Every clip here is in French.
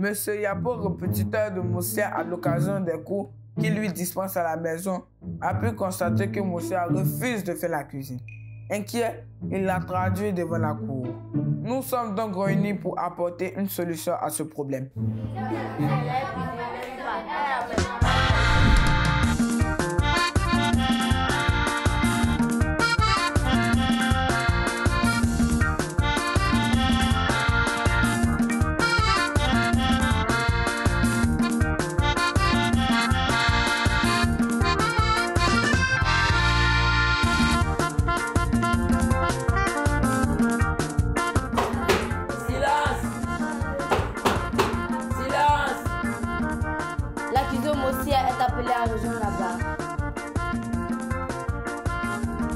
Monsieur Yapo, répétiteur de Moussia à l'occasion des cours qu'il lui dispense à la maison, a pu constater que Moussia refuse de faire la cuisine. Inquiet, il l'a traduit devant la cour. Nous sommes donc réunis pour apporter une solution à ce problème.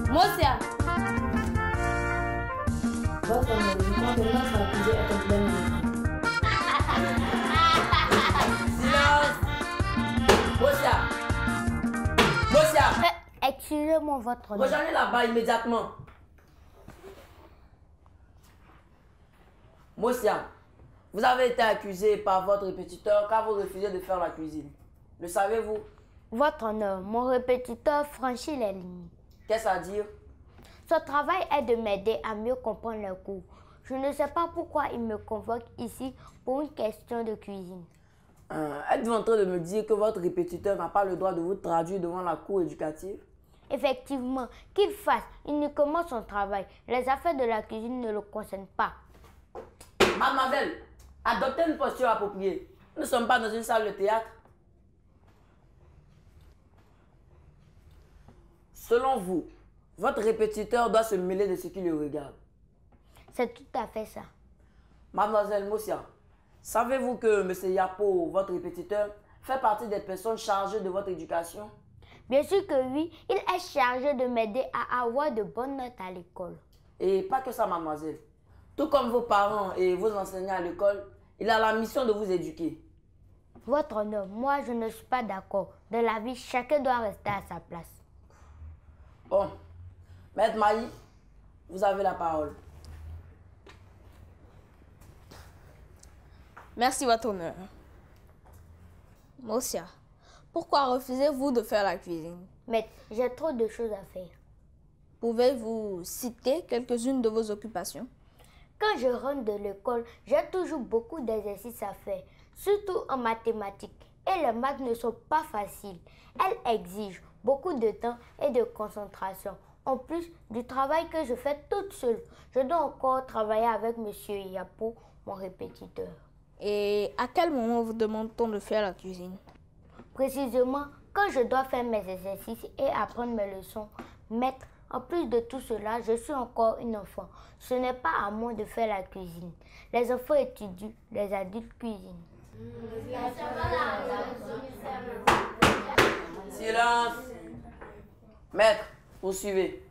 Moussia! Votre honneur, notre accusé est en pleine vie. Silence! Moussia! Moussia! Excusez-moi, votre honneur. Rejoignez là-bas immédiatement. Moussia, vous avez été accusé par votre répétiteur car vous refusez de faire la cuisine. Le savez-vous? Votre honneur, mon répétiteur franchit les lignes. Qu'est-ce à dire? Son travail est de m'aider à mieux comprendre les cours. Je ne sais pas pourquoi il me convoque ici pour une question de cuisine. Êtes-vous en train de me dire que votre répétiteur n'a pas le droit de vous traduire devant la cour éducative? Effectivement, qu'il fasse uniquement son travail. Les affaires de la cuisine ne le concernent pas. Mademoiselle, adoptez une posture appropriée. Nous ne sommes pas dans une salle de théâtre. Selon vous, votre répétiteur doit se mêler de ce qui le regarde. C'est tout à fait ça. Mademoiselle Moussia, savez-vous que M. Yapo, votre répétiteur, fait partie des personnes chargées de votre éducation? Bien sûr que oui, il est chargé de m'aider à avoir de bonnes notes à l'école. Et pas que ça, mademoiselle. Tout comme vos parents et vos enseignants à l'école, il a la mission de vous éduquer. Votre honneur, moi je ne suis pas d'accord. Dans la vie, chacun doit rester à sa place. Bon, Maître Maï, vous avez la parole. Merci, votre honneur. Moussia, pourquoi refusez-vous de faire la cuisine? Mais j'ai trop de choses à faire. Pouvez-vous citer quelques-unes de vos occupations? Quand je rentre de l'école, j'ai toujours beaucoup d'exercices à faire, surtout en mathématiques. Et les maths ne sont pas faciles. Elles exigent beaucoup de temps et de concentration. En plus du travail que je fais toute seule, je dois encore travailler avec M. Yapo, mon répétiteur. Et à quel moment vous demande-t-on de faire la cuisine? Précisément, quand je dois faire mes exercices et apprendre mes leçons, maître. En plus de tout cela, je suis encore une enfant. Ce n'est pas à moi de faire la cuisine. Les enfants étudient, les adultes cuisinent. Silence! Maître, poursuivez.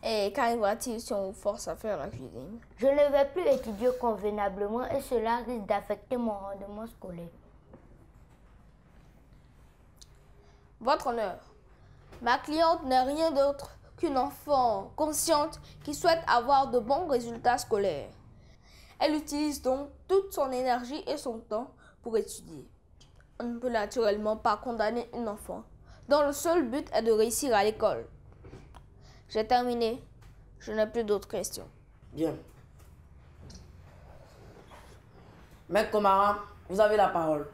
Et qu'arrivera-t-il si on vous force à faire la cuisine? Je ne vais plus étudier convenablement et cela risque d'affecter mon rendement scolaire. Votre honneur, ma cliente n'est rien d'autre qu'une enfant consciente qui souhaite avoir de bons résultats scolaires. Elle utilise donc toute son énergie et son temps pour étudier. On ne peut naturellement pas condamner une enfant dont le seul but est de réussir à l'école. J'ai terminé. Je n'ai plus d'autres questions. Bien. Maître Komara, vous avez la parole.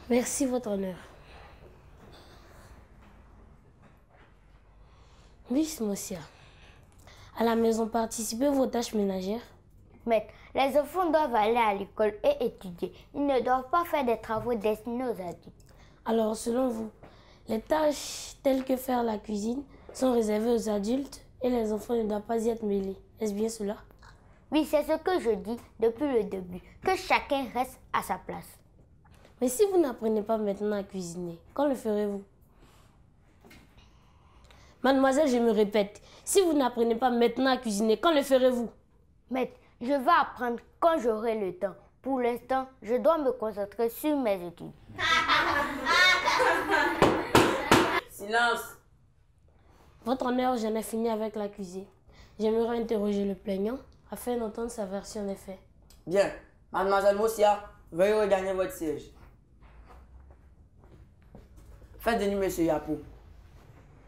Merci, votre honneur. Miss Moussia, à la maison, participez-vous aux tâches ménagères? Maître, les enfants doivent aller à l'école et étudier. Ils ne doivent pas faire des travaux destinés aux adultes. Alors, selon vous, les tâches telles que faire la cuisine sont réservées aux adultes et les enfants ne doivent pas y être mêlés. Est-ce bien cela? Oui, c'est ce que je dis depuis le début, que chacun reste à sa place. Mais si vous n'apprenez pas maintenant à cuisiner, quand le ferez-vous? Mademoiselle, je me répète, si vous n'apprenez pas maintenant à cuisiner, quand le ferez-vous? Maître, je vais apprendre quand j'aurai le temps. Pour l'instant, je dois me concentrer sur mes études. Silence! Votre honneur, j'en ai fini avec l'accusé. J'aimerais interroger le plaignant afin d'entendre sa version des faits. Bien. Mademoiselle Mosia, veuillez regagner votre siège. Faites venir Monsieur Yapo.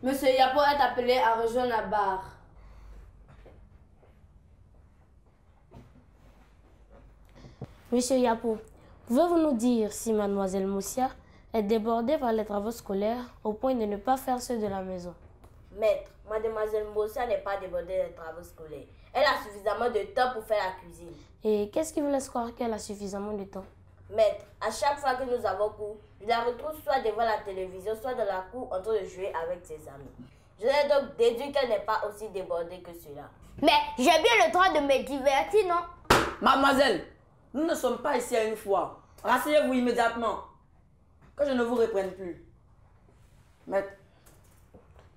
Monsieur Yapo est appelé à rejoindre la barre. Monsieur Yapo, pouvez-vous nous dire si mademoiselle Mosia est débordée par les travaux scolaires au point de ne pas faire ceux de la maison? Maître, mademoiselle Mosia n'est pas débordée des travaux scolaires. Elle a suffisamment de temps pour faire la cuisine. Et qu'est-ce qui vous laisse croire qu'elle a suffisamment de temps? Maître, à chaque fois que nous avons cours, je la retrouve soit devant la télévision, soit dans la cour en train de jouer avec ses amis. Je l'ai donc déduit qu'elle n'est pas aussi débordée que cela. Mais j'ai bien le droit de me divertir, non? Mademoiselle, nous ne sommes pas ici à une fois. Rasseyez-vous immédiatement. Que je ne vous reprenne plus. Maître.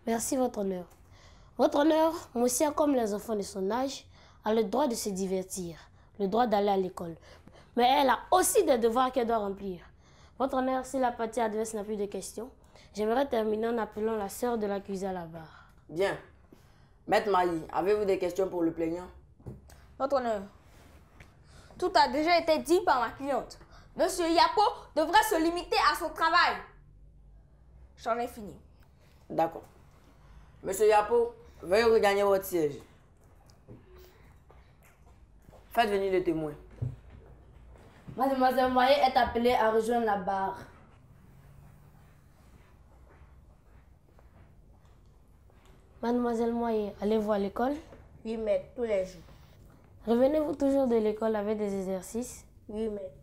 Merci, Votre Honneur. Votre Honneur, Mosia, comme les enfants de son âge, a le droit de se divertir, le droit d'aller à l'école. Mais elle a aussi des devoirs qu'elle doit remplir. Votre Honneur, si la partie adverse n'a plus de questions, j'aimerais terminer en appelant la sœur de l'accusé à la barre. Bien. Maître Maï, avez-vous des questions pour le plaignant? Votre Honneur, tout a déjà été dit par ma cliente. Monsieur Yapo devrait se limiter à son travail. J'en ai fini. D'accord. Monsieur Yapo, veuillez regagner votre siège. Faites venir le témoin. Mademoiselle Moyer est appelée à rejoindre la barre. Mademoiselle Moyer, allez-vous à l'école? Oui, maître, tous les jours. Revenez-vous toujours de l'école avec des exercices? Oui, maître.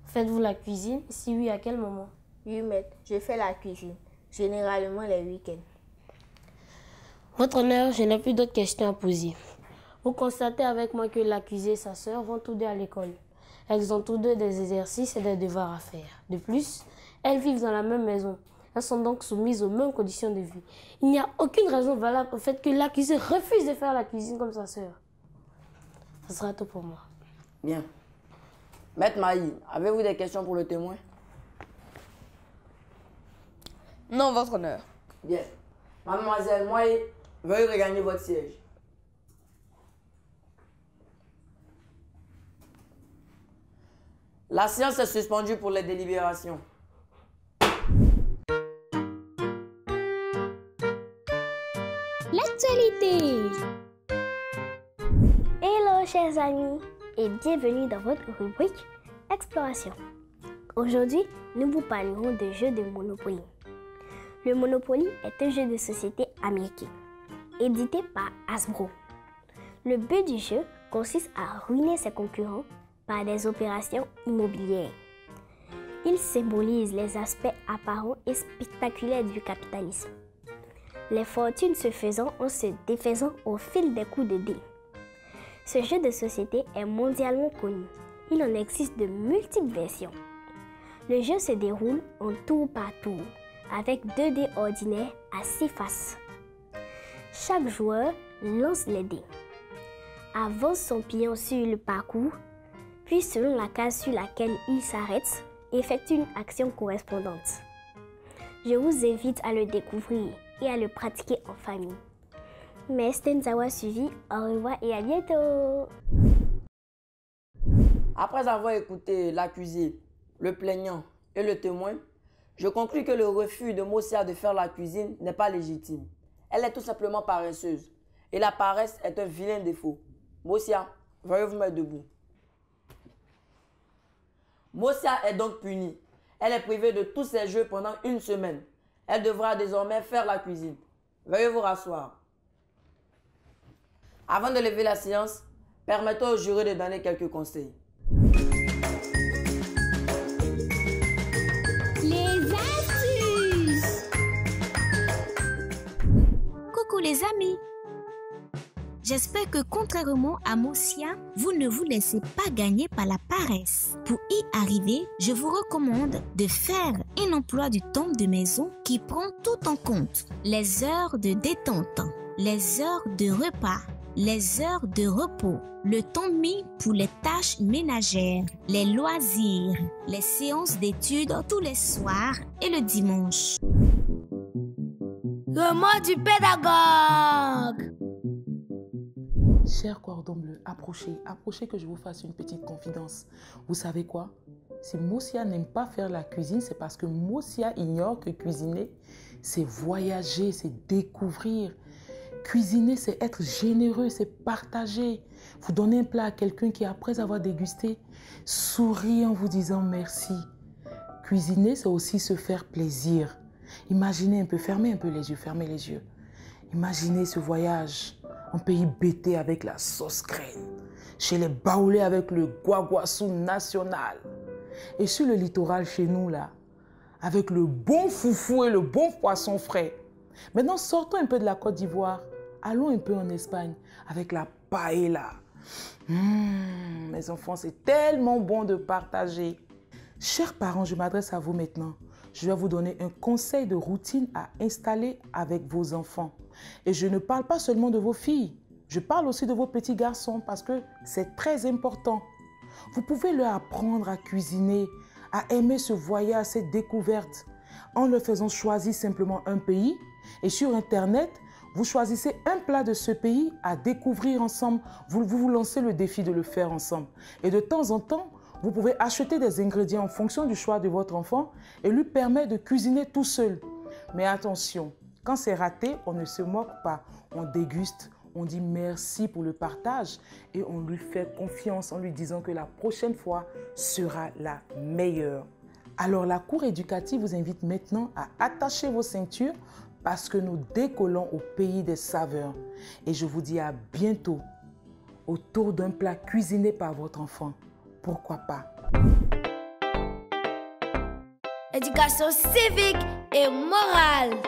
Faites-vous la cuisine? Si oui, à quel moment? Oui, maître, je fais la cuisine, généralement les week-ends. Votre Honneur, je n'ai plus d'autres questions à poser. Vous constatez avec moi que l'accusé et sa sœur vont tous deux à l'école. Elles ont tous deux des exercices et des devoirs à faire. De plus, elles vivent dans la même maison. Elles sont donc soumises aux mêmes conditions de vie. Il n'y a aucune raison valable au fait que l'accusé refuse de faire la cuisine comme sa sœur. Ce sera tout pour moi. Bien. Maître Maï, avez-vous des questions pour le témoin? Non, Votre Honneur. Bien. Mademoiselle Moïse, veuillez regagner votre siège. La séance est suspendue pour les délibérations. L'actualité. Hello chers amis et bienvenue dans votre rubrique Exploration. Aujourd'hui, nous vous parlerons de jeux de Monopoly. Le Monopoly est un jeu de société américain, édité par Hasbro. Le but du jeu consiste à ruiner ses concurrents par des opérations immobilières. Il symbolise les aspects apparents et spectaculaires du capitalisme. Les fortunes se faisant en se défaisant au fil des coups de dés. Ce jeu de société est mondialement connu. Il en existe de multiples versions. Le jeu se déroule en tour par tour, avec 2 dés ordinaires à 6 faces. Chaque joueur lance les dés, avance son pion sur le parcours, puis selon la case sur laquelle il s'arrête, effectue une action correspondante. Je vous invite à le découvrir et à le pratiquer en famille. Merci de nous avoir suivis, au revoir et à bientôt. Après avoir écouté l'accusé, le plaignant et le témoin, je conclus que le refus de Mosia de faire la cuisine n'est pas légitime. Elle est tout simplement paresseuse. Et la paresse est un vilain défaut. Mosia, veuillez vous mettre debout. Mosia est donc punie. Elle est privée de tous ses jeux pendant 1 semaine. Elle devra désormais faire la cuisine. Veuillez vous rasseoir. Avant de lever la séance, permettez au jury de donner quelques conseils. Les astuces. Coucou les amis. J'espère que contrairement à Mosia, vous ne vous laissez pas gagner par la paresse. Pour y arriver, je vous recommande de faire un emploi du temps de maison qui prend tout en compte. Les heures de détente, les heures de repas, les heures de repos, le temps mis pour les tâches ménagères, les loisirs, les séances d'études tous les soirs et le dimanche. Le mot du pédagogue. Cher cordon bleu, approchez que je vous fasse une petite confidence. Vous savez quoi? Si Mosia n'aime pas faire la cuisine, c'est parce que Mosia ignore que cuisiner, c'est voyager, c'est découvrir. Cuisiner, c'est être généreux, c'est partager. Vous donnez un plat à quelqu'un qui, après avoir dégusté, sourit en vous disant merci. Cuisiner, c'est aussi se faire plaisir. Imaginez un peu, fermez un peu les yeux. Imaginez ce voyage en pays bété avec la sauce graine, chez les Baoulés avec le guaguassou national. Et sur le littoral chez nous, là, avec le bon foufou et le bon poisson frais. Maintenant, sortons un peu de la Côte d'Ivoire. Allons un peu en Espagne avec la paella. Mes enfants, c'est tellement bon de partager. Chers parents, je m'adresse à vous maintenant. Je vais vous donner un conseil de routine à installer avec vos enfants. Et je ne parle pas seulement de vos filles. Je parle aussi de vos petits garçons parce que c'est très important. Vous pouvez leur apprendre à cuisiner, à aimer ce voyage, cette découverte, en leur faisant choisir simplement un pays. Et sur Internet, vous choisissez un plat de ce pays à découvrir ensemble. Vous vous lancez le défi de le faire ensemble. Et de temps en temps, vous pouvez acheter des ingrédients en fonction du choix de votre enfant et lui permettre de cuisiner tout seul. Mais attention, quand c'est raté, on ne se moque pas. On déguste, on dit merci pour le partage et on lui fait confiance en lui disant que la prochaine fois sera la meilleure. Alors la cour éducative vous invite maintenant à attacher vos ceintures parce que nous décollons au pays des saveurs. Et je vous dis à bientôt autour d'un plat cuisiné par votre enfant. Pourquoi pas? Éducation civique et morale.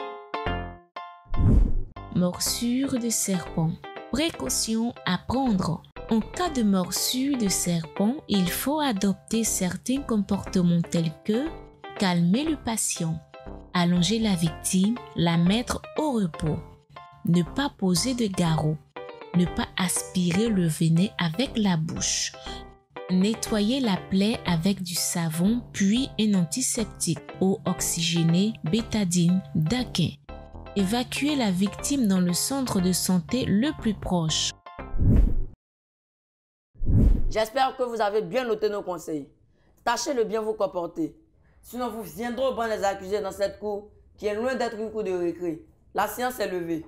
Morsure de serpent. Précaution à prendre. En cas de morsure de serpent, il faut adopter certains comportements tels que calmer le patient, allonger la victime, la mettre au repos, ne pas poser de garrot, ne pas aspirer le venin avec la bouche, nettoyer la plaie avec du savon puis un antiseptique, eau oxygénée, bétadine, daquin. Évacuer la victime dans le centre de santé le plus proche. J'espère que vous avez bien noté nos conseils. Tâchez de bien vous comporter. Sinon, vous viendrez au banc des accusés dans cette cour qui est loin d'être une cour de récré. La séance est levée.